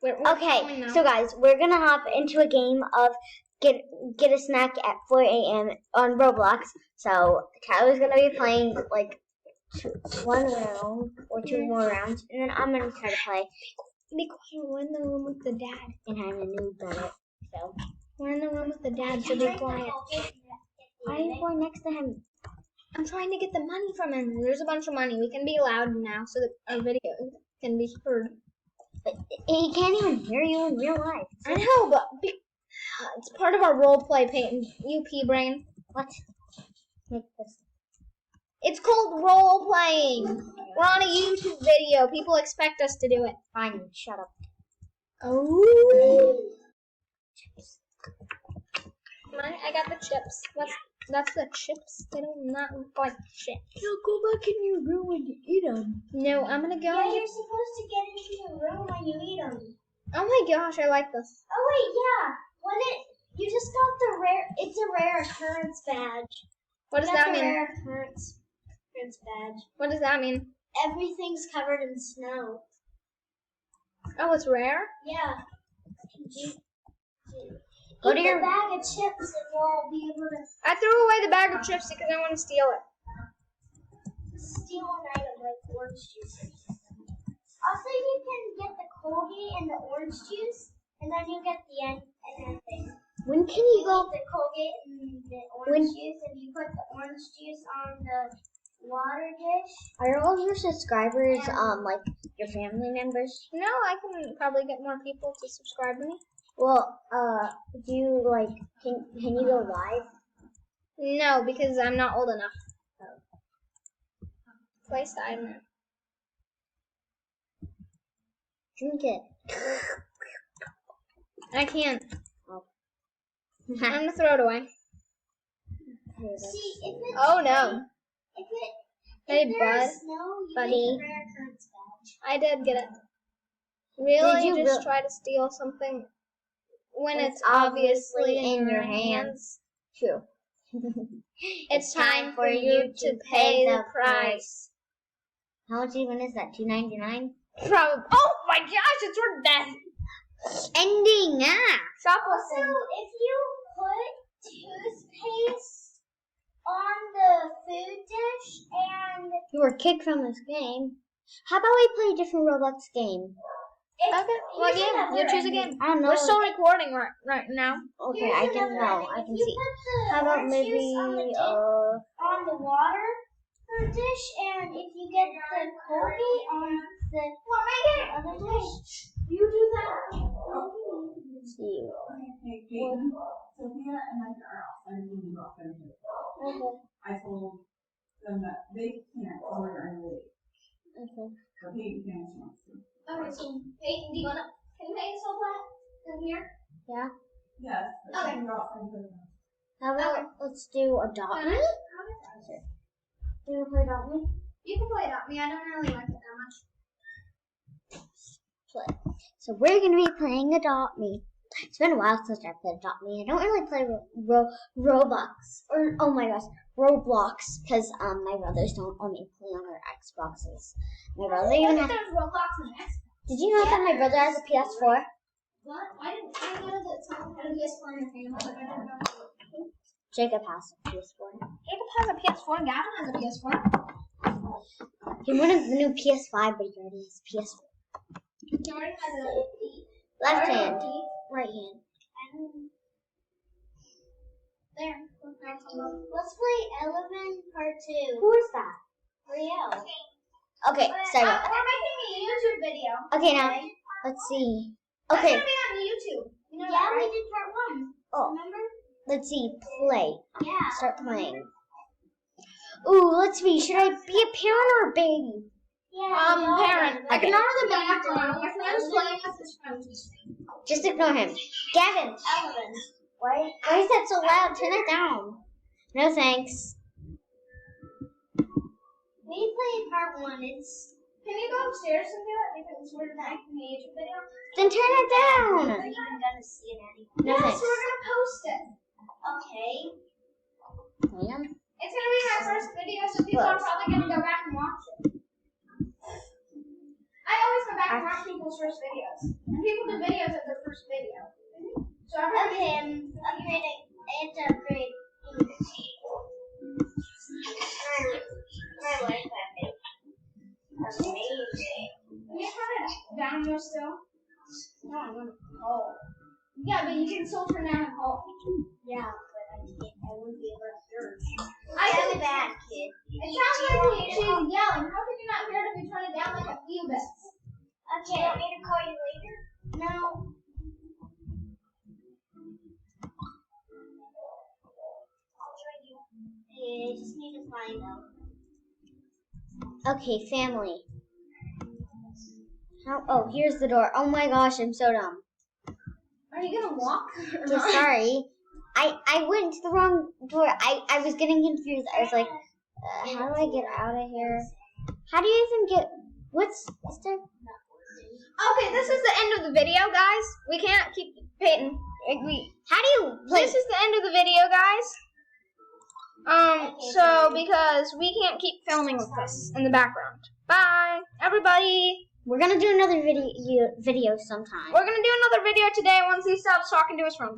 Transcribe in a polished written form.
We're Okay, so guys, we're gonna hop into a game of get a snack at 4 a.m. on Roblox. So Tyler's gonna be playing like one round or two more rounds, and then I'm gonna try to play. Be quiet. We're in the room with the dad. And I'm a noob at it. So we're in the room with the dad, so be quiet. Why are you going next to him? I'm trying to get the money from him. There's a bunch of money. We can be loud now so that our video can be heard. But he can't even hear you in real life. I know, but it's part of our role play, Peyton. You pea brain. What? Make this. It's called role playing. We're on a YouTube video. People expect us to do it. Fine, shut up. Oh. Chips. I got the chips. That's the chips. They do not look like chips. No, go back in your room and eat them. No, I'm gonna go. Yeah, you're supposed to get into your room when you eat them. Oh my gosh, I like this. Oh wait, yeah. You just got the rare. It's a rare occurrence badge. What does that mean? Rare occurrence badge. What does that mean? Everything's covered in snow. Oh, it's rare? Yeah. Go to Eat your the bag of chips and we'll be able to I threw away the bag of chips because I want to steal it. steal an item like orange juice. Also, you can get the Colgate and the orange juice, and then you get the end thing. When can you go? The Colgate and the orange juice, and you put the orange juice on the water dish. Are all your subscribers like your family members? No, I can probably get more people to subscribe to me. Well, do you like can you go live? No, because I'm not old enough. Place the item. Drink it. I can't. Oh. I'm gonna throw it away. See, if it's Oh no. Hey, if bud. there's snow, you Buddy. get a rare occurrence badge. I did get it. Really? Did you just try to steal something when When it's obviously in your hands? True. It's time for you to pay the price. How much even is that? $2.99? Probably. Oh my gosh, it's worth that. Ending. Also, Shoplifting. if you put toothpaste on the food dish and You were kicked from this game. How about we play a different Roblox game? Okay, what game? You choose a game. I don't know. We're still recording right now. Okay, I can know. I can see. How about maybe on the water dish, and if you get the Colgate on the other dish, you do that. let's see. Sophia and Micah are outside when you got finished. Okay. I told them that they can't order any late. Okay. So Peyton can if she wants to. Okay, so Peyton, do you wanna? Can Peyton still play in here? Yeah. Yes, but Okay. she can go outside with them. How about let's do Adopt Me? Do you want to play Adopt Me? You can play Adopt Me. I don't really like it that much. Play. So we're gonna be playing Adopt Me. It's been a while since I played Adopt Me. I don't really play Roblox or oh my gosh, Roblox because my brothers don't let me play on their Xboxes. My brother even has. There's Roblox and Xbox. Did you know that my brother has a PS4? What? I know that someone had a PS4 in your family, but I don't know. Jacob has a PS4. Jacob has a PS4 and Gavin has a PS4. He wanted the new PS5, but he already has a PS4. Jordan has a Left hand, right hand. and there. Let's play Element Part 2. Who is that? Riel. Okay, sorry. We're making a YouTube video. Okay, now let's see. That's Okay, gonna be on YouTube. You know yeah, we did Part 1. Oh. Remember? let's see. Play. Yeah. Start playing. Ooh, let's see. Should I be a parent or a baby? Yeah. Parent. Okay. Ignore the background. My friend's playing with his friends. Just ignore him. Gavin, Element. why is that so loud? Turn it down. No thanks. We played Part 1. Can you go upstairs and do it? Because we're not making a YouTube video. Then turn it down. We're not even gonna see it anymore. No yes, thanks. we're gonna post it. Okay. Ma'am? It's gonna be my first video, so people are probably gonna go back and watch it. I always go back and watch people's first videos. And people do videos at their first video. So everybody. Okay, I'm upgrading. I have to upgrade. My life is amazing. Can you turn it down more still? No, I want to call. Yeah, but you can still turn down and call. Yeah, but I can't. I wouldn't be able to hear. I'm a bad kid. It sounds like she's yelling. How can you not hear it if you turn it down like a few bits? Okay. You want me to call you later? No. I just need to find out. Okay, family. Oh, here's the door. Oh my gosh, I'm so dumb. Are you gonna walk? Okay, sorry. I went to the wrong door. I was getting confused. I was like, how do I get out of here? How do you even get... What's there? Okay, this is the end of the video, guys. We can't keep Peyton. How do you play? This is the end of the video, guys. So because we can't keep filming with this in the background. Bye, everybody. We're gonna do another video sometime. We're gonna do another video today once he stops talking to his phone.